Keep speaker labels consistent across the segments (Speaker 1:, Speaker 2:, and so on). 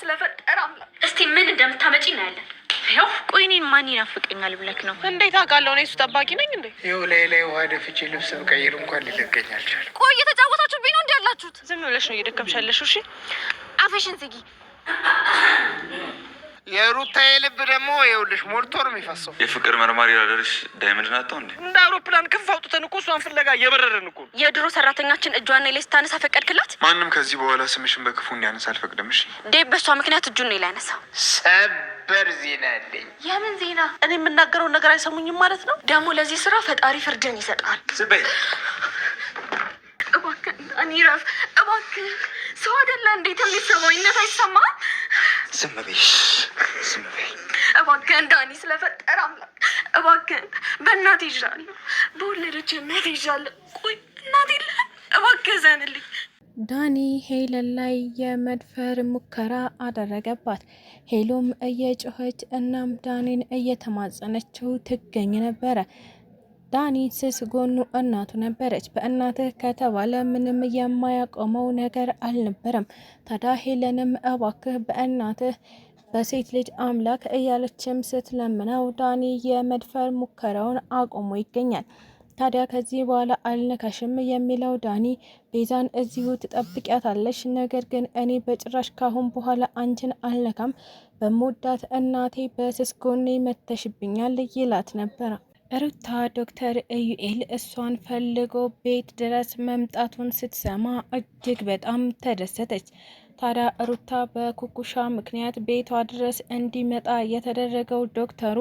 Speaker 1: ስለፈጠረ አምላክ እስቲ ምን እንደምታመጪ እናያለን። ያው ቆይኔን ማን ይናፍቀኛል ብለክ ነው?
Speaker 2: እንዴት አውቃለሁ? እኔ እሱ ጠባቂ ነኝ እንዴ?
Speaker 3: ይኸው ላይ ውሃ ደፍቼ ልብስ ብቀይር እንኳን ሊለቀኝ አልቻለም።
Speaker 1: ቆይ እየተጫወታችሁብኝ ነው እንዲ ያላችሁት?
Speaker 2: ዝም ብለሽ ነው እየደከምሻለሽ። እሺ
Speaker 1: አፍሽን ዝጊ።
Speaker 3: የሩታ የልብ ደግሞ ይኸውልሽ ሞልቶ ነው የሚፈሰው።
Speaker 4: የፍቅር መርማሪ ያደርሽ ዳይመንድ ናቸው እንዴ?
Speaker 2: እንደ አውሮፕላን ክንፍ አውጥተን እኮ እሷን ፍለጋ እየበረርን እኮ።
Speaker 1: የድሮ ሰራተኛችን እጇን ላይ ስታነሳ ፈቀድክላት?
Speaker 4: ማንም ከዚህ በኋላ ስምሽን በክፉ እንዲያነሳ አልፈቅድም። እሺ
Speaker 1: ዴብ በሷ ምክንያት እጁን ላይ ያነሳው።
Speaker 3: ሰበር ዜና አለኝ።
Speaker 1: የምን ዜና?
Speaker 2: እኔ የምናገረውን ነገር አይሰሙኝም ማለት ነው።
Speaker 1: ደግሞ ለዚህ ስራ ፈጣሪ ፍርድን ይሰጣል።
Speaker 4: ዝበይ
Speaker 1: እባክህ አኒራፍ፣ እባክህ ሰው አይደለ እንዴት የሚሰማኝነት አይሰማም?
Speaker 4: ዝም በይ ዝም በይ
Speaker 1: እባክህ ዳኒ፣ ስለፈጠረ አምላክ እባክህ በእናትህ ይዣለሁ፣ በወለደች እናት ይዣለሁ። ቆይ እናት የለ፣ እባክህ ዘንልኝ።
Speaker 5: ዳኒ ሄለን ላይ የመድፈር ሙከራ አደረገባት። ሄሎም እየጮኸች እናም ዳኒን እየተማጸነችው ትገኝ ነበረ። ዳኒ ስስ ጎኑ እናቱ ነበረች። በእናትህ ከተባለ ምንም የማያቆመው ነገር አልነበረም። ታዲያ ሄለንም እባክህ በእናትህ በሴት ልጅ አምላክ እያለችም ስትለምነው ዳኒ የመድፈር ሙከራውን አቁሞ ይገኛል። ታዲያ ከዚህ በኋላ አልነካሽም የሚለው ዳኒ ቤዛን እዚሁ ትጠብቂያታለሽ፣ ነገር ግን እኔ በጭራሽ ካሁን በኋላ አንቺን አልነካም፣ በመወዳት እናቴ በስስ ጎኔ መተሽብኛል ይላት ነበረ። ሩታ ዶክተር ኢዩኤል እሷን ፈልጎ ቤት ድረስ መምጣቱን ስትሰማ እጅግ በጣም ተደሰተች። ታዲያ ሩታ በኩኩሻ ምክንያት ቤቷ ድረስ እንዲመጣ የተደረገው ዶክተሩ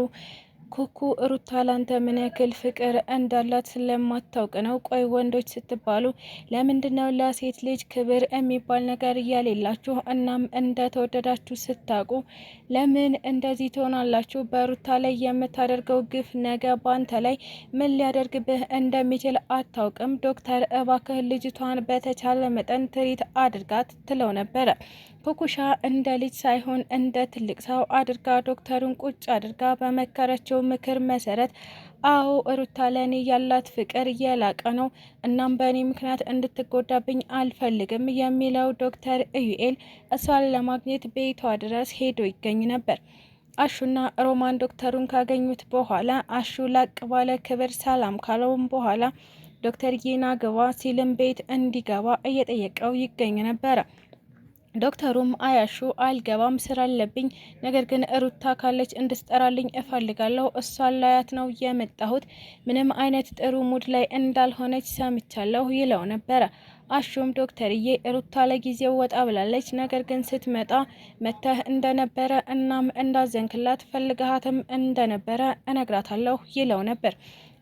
Speaker 5: ኩኩ ሩታ ላንተ ምን ያክል ፍቅር እንዳላት ስለማታውቅ ነው። ቆይ ወንዶች ስትባሉ ለምንድነው ለሴት ልጅ ክብር የሚባል ነገር እያሌላችሁ? እናም እንደተወደዳችሁ ስታውቁ ለምን እንደዚህ ትሆናላችሁ? በሩታ ላይ የምታደርገው ግፍ ነገ ባንተ ላይ ምን ሊያደርግብህ እንደሚችል አታውቅም። ዶክተር እባክህ ልጅቷን በተቻለ መጠን ትሪት አድርጋት ትለው ነበረ። ኩኩሻ እንደ ልጅ ሳይሆን እንደ ትልቅ ሰው አድርጋ ዶክተሩን ቁጭ አድርጋ በመከረችው ምክር መሰረት አዎ ሩታ ለእኔ ያላት ፍቅር የላቀ ነው፣ እናም በእኔ ምክንያት እንድትጎዳብኝ አልፈልግም የሚለው ዶክተር ኢዩኤል እሷን ለማግኘት ቤቷ ድረስ ሄዶ ይገኝ ነበር። አሹና ሮማን ዶክተሩን ካገኙት በኋላ አሹ ላቅ ባለ ክብር ሰላም ካለውም በኋላ ዶክተር ዬና ግባ ሲልም ቤት እንዲገባ እየጠየቀው ይገኝ ነበረ። ዶክተሩም አያሹ አልገባም፣ ስራ አለብኝ፣ ነገር ግን ሩታ ካለች እንድትጠራልኝ እፈልጋለሁ፣ እሷን ላያት ነው የመጣሁት፣ ምንም አይነት ጥሩ ሙድ ላይ እንዳልሆነች ሰምቻለሁ ይለው ነበረ። አሹም ዶክተርዬ ሩታ ለጊዜው ወጣ ብላለች፣ ነገር ግን ስትመጣ መተህ እንደነበረ እናም እንዳዘንክላት ፈልግሃትም እንደነበረ እነግራታለሁ ይለው ነበር።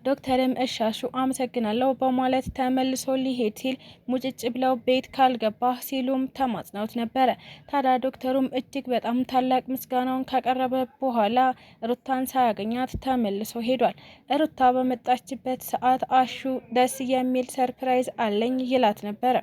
Speaker 5: ዶክተርም እሻሹ አመሰግናለሁ በማለት ተመልሶ ሊሄድ ሲል ሙጭጭ ብለው ቤት ካልገባህ ሲሉም ተማጽነውት ነበረ። ታዲያ ዶክተሩም እጅግ በጣም ታላቅ ምስጋናውን ካቀረበ በኋላ ሩታን ሳያገኛት ተመልሶ ሄዷል። ሩታ በመጣችበት ሰዓት አሹ ደስ የሚል ሰርፕራይዝ አለኝ ይላት ነበረ።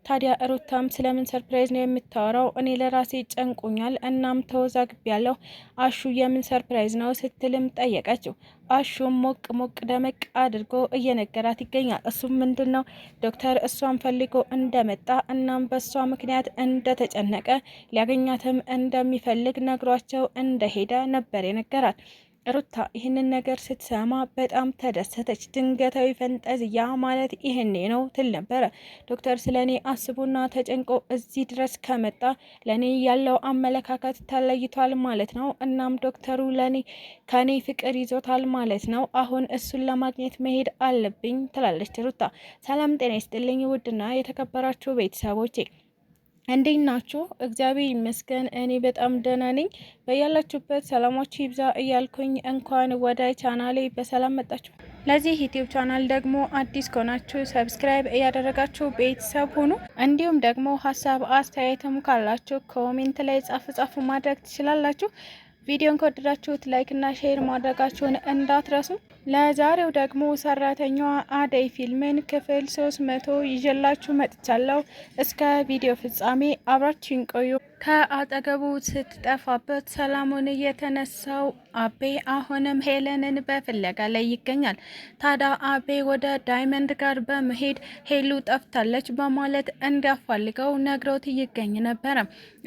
Speaker 5: ታዲያ ሩታም ስለምን ሰርፕራይዝ ነው የምታወራው? እኔ ለራሴ ጨንቆኛል፣ እናም ተወዛግቤያለሁ። አሹ የምን ሰርፕራይዝ ነው ስትልም ጠየቀችው። አሹም ሞቅ ሞቅ ደመቅ አድርጎ እየነገራት ይገኛል። እሱም ምንድን ነው ዶክተር እሷን ፈልጎ እንደመጣ እናም በእሷ ምክንያት እንደተጨነቀ ሊያገኛትም እንደሚፈልግ ነግሯቸው እንደሄደ ነበር የነገራት። ሩታ ይህንን ነገር ስትሰማ በጣም ተደሰተች። ድንገታዊ ፈንጠዝያ ማለት ይህኔ ነው ትል ነበረ። ዶክተር ስለ እኔ አስቡና ተጨንቆ እዚህ ድረስ ከመጣ ለእኔ ያለው አመለካከት ተለይቷል ማለት ነው። እናም ዶክተሩ ለእኔ ከኔ ፍቅር ይዞታል ማለት ነው። አሁን እሱን ለማግኘት መሄድ አለብኝ ትላለች ሩታ። ሰላም ጤና ይስጥልኝ ውድና የተከበራችሁ ቤተሰቦቼ እንዴት ናችሁ? እግዚአብሔር ይመስገን እኔ በጣም ደህና ነኝ። በያላችሁበት ሰላማችሁ ይብዛ እያልኩኝ እንኳን ወደ ቻናሌ በሰላም መጣችሁ። ለዚህ ዩቲዩብ ቻናል ደግሞ አዲስ ከሆናችሁ ሰብስክራይብ እያደረጋችሁ ቤተሰብ ሁኑ። እንዲሁም ደግሞ ሀሳብ አስተያየትም ካላችሁ ኮሜንት ላይ ጻፍ ማድረግ ትችላላችሁ። ቪዲዮን ከወደዳችሁት ላይክ እና ሼር ማድረጋችሁን እንዳትረሱ። ለዛሬው ደግሞ ሰራተኛዋ አደይ ፊልምን ክፍል 300 ይዤላችሁ መጥቻለሁ። እስከ ቪዲዮ ፍጻሜ አብራችሁን ቆዩ። ከአጠገቡ ስትጠፋበት ሰላሙን የተነሳው አቤ አሁንም ሄለንን በፍለጋ ላይ ይገኛል። ታዲያ አቤ ወደ ዳይመንድ ጋር በመሄድ ሄሉ ጠፍታለች በማለት እንዲያፋልገው ነግሮት ይገኝ ነበረ።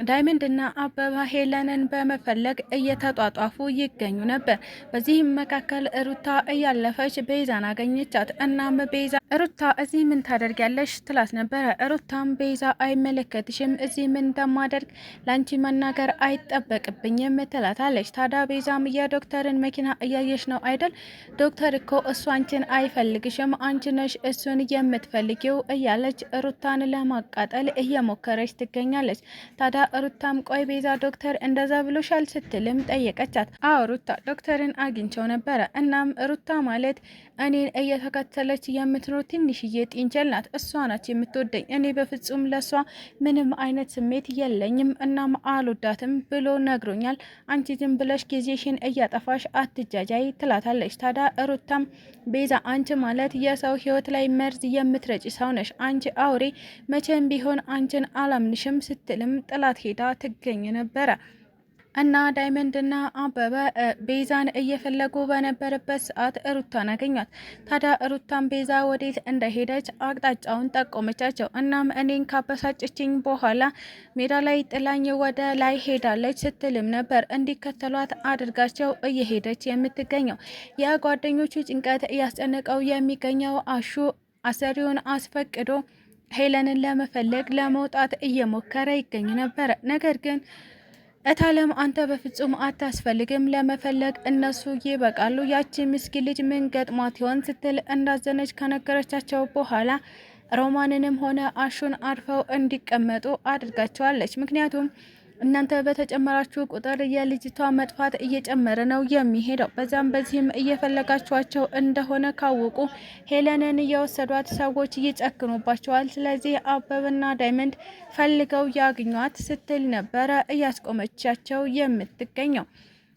Speaker 5: ዳይመንድና አበባ ሄለንን በመፈለግ እየተጧጧፉ ይገኙ ነበር። በዚህም መካከል ሩታ እያለፈች ቤዛን አገኘቻት። እናም ቤዛ ሩታ እዚህ ምን ታደርጊያለሽ ትላት ነበረ። ሩታም ቤዛ አይመለከትሽም፣ እዚህ ምን እንደማደርግ ላንቺ መናገር አይጠበቅብኝም ትላታለች። ታዲያ ቤዛም የዶክተርን መኪና እያየሽ ነው አይደል? ዶክተር እኮ እሱ አንቺን አይፈልግሽም፣ አንቺ ነሽ እሱን የምትፈልጊው እያለች ሩታን ለማቃጠል እየሞከረች ትገኛለች። ታዲያ ሩታም ቆይ ቤዛ ዶክተር እንደዛ ብሎሻል ስትልም ጠየቀቻት። አዎ ሩታ ዶክተርን አግኝቸው ነበረ። እናም ሩታ ማለት እኔን እየተከተለች የምትኖር ትንሽዬ ጢንቸል ናት። እሷ ናት የምትወደኝ። እኔ በፍጹም ለሷ ምንም አይነት ስሜት የለኝም። እናም አልወዳትም ብሎ ነግሮኛል። አንቺ ዝም ብለሽ ጊዜሽን እያጠፋሽ አትጃጃይ ትላታለች። ታዲያ ሩታም ቤዛ አንቺ ማለት የሰው ህይወት ላይ መርዝ የምትረጭ ሰው ነሽ። አንቺ አውሬ፣ መቼም ቢሆን አንቺን አላምንሽም ስትልም ጥላት ሄዳ ትገኝ ነበረ። እና ዳይመንድና አበበ ቤዛን እየፈለጉ በነበረበት ሰዓት ሩታን አገኟት። ታዲያ ሩታን ቤዛ ወዴት እንደሄደች አቅጣጫውን ጠቆመቻቸው። እናም እኔን ካበሳጨችኝ በኋላ ሜዳ ላይ ጥላኝ ወደ ላይ ሄዳለች ስትልም ነበር እንዲከተሏት አድርጋቸው እየሄደች የምትገኘው። የጓደኞቹ ጭንቀት እያስጨነቀው የሚገኘው አሹ አሰሪውን አስፈቅዶ ሄለንን ለመፈለግ ለመውጣት እየሞከረ ይገኝ ነበር። ነገር ግን እታለም አንተ በፍጹም አታስፈልግም፣ ለመፈለግ እነሱ ይበቃሉ። ያቺ ምስኪን ልጅ ምን ገጥሟት ይሆን ስትል እንዳዘነች ከነገረቻቸው በኋላ ሮማንንም ሆነ አሹን አርፈው እንዲቀመጡ አድርጋቸዋለች። ምክንያቱም እናንተ በተጨመራችሁ ቁጥር የልጅቷ መጥፋት እየጨመረ ነው የሚሄደው። በዛም በዚህም እየፈለጋችኋቸው እንደሆነ ካወቁ ሄለንን እየወሰዷት ሰዎች ይጨክኑባቸዋል። ስለዚህ አበብና ዳይመንድ ፈልገው ያግኟት ስትል ነበረ እያስቆመቻቸው የምትገኘው።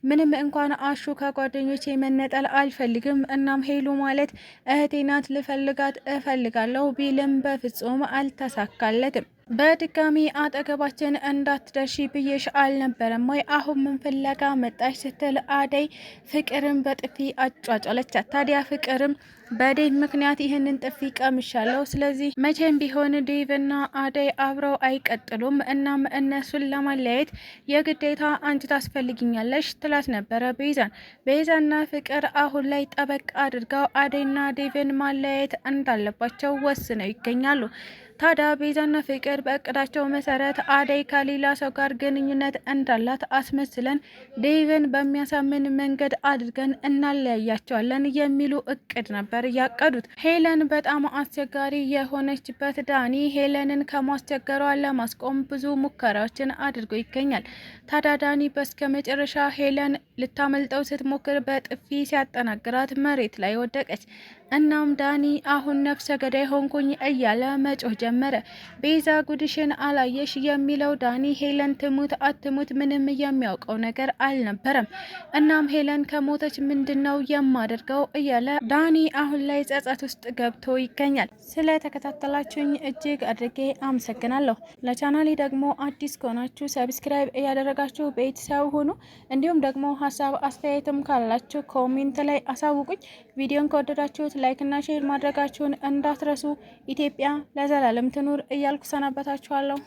Speaker 5: ምንም እንኳን አሹ ከጓደኞቼ መነጠል አልፈልግም፣ እናም ሄሉ ማለት እህቴ ናት፣ ልፈልጋት እፈልጋለሁ ቢልም በፍጹም አልተሳካለትም። በድጋሚ አጠገባችን እንዳትደርሺ ብዬሽ አልነበረም ወይ? አሁን ምን ፍለጋ መጣሽ? ስትል አደይ ፍቅርን በጥፊ አጫጫለቻት። ታዲያ ፍቅርም በዴቭ ምክንያት ይህንን ጥፊ ቀምሻለሁ፣ ስለዚህ መቼም ቢሆን ዴቭና አደይ አብረው አይቀጥሉም። እናም እነሱን ለማለያየት የግዴታ አንቺ ታስፈልጊኛለሽ ትላት ነበረ ቤዛን። ቤዛና ፍቅር አሁን ላይ ጠበቅ አድርገው አደይና ዴቭን ማለያየት እንዳለባቸው ወስነው ይገኛሉ። ታዲያ ቤዛና ፍቅር በእቅዳቸው መሰረት አደይ ከሌላ ሰው ጋር ግንኙነት እንዳላት አስመስለን ዴቭን በሚያሳምን መንገድ አድርገን እናለያያቸዋለን የሚሉ እቅድ ነበር ያቀዱት። ሄለን በጣም አስቸጋሪ የሆነችበት ዳኒ ሄለንን ከማስቸገሯ ለማስቆም ብዙ ሙከራዎችን አድርጎ ይገኛል። ታዲያ ዳኒ በስከ መጨረሻ ሄለን ልታመልጠው ስትሞክር በጥፊ ሲያጠናግራት መሬት ላይ ወደቀች። እናም ዳኒ አሁን ነፍሰ ገዳይ ሆንኩኝ እያለ መጮህ ጀመረ። ቤዛ ጉድሽን አላየሽ የሚለው ዳኒ ሄለን ትሙት አትሙት ምንም የሚያውቀው ነገር አልነበረም። እናም ሄለን ከሞተች ምንድነው የማደርገው እያለ ዳኒ አሁን ላይ ጸጸት ውስጥ ገብቶ ይገኛል። ስለተከታተላችሁኝ እጅግ አድርጌ አመሰግናለሁ። ለቻናሌ ደግሞ አዲስ ከሆናችሁ ሰብስክራይብ እያደረጋችሁ ቤተሰብ ሁኑ። እንዲሁም ደግሞ ሀሳብ አስተያየትም ካላችሁ ኮሜንት ላይ አሳውቁኝ። ቪዲዮን ከወደዳችሁት ላይክ እና ሼር ማድረጋችሁን እንዳትረሱ። ኢትዮጵያ ለዘላለም ትኑር እያልኩ ሰናበታችኋለሁ።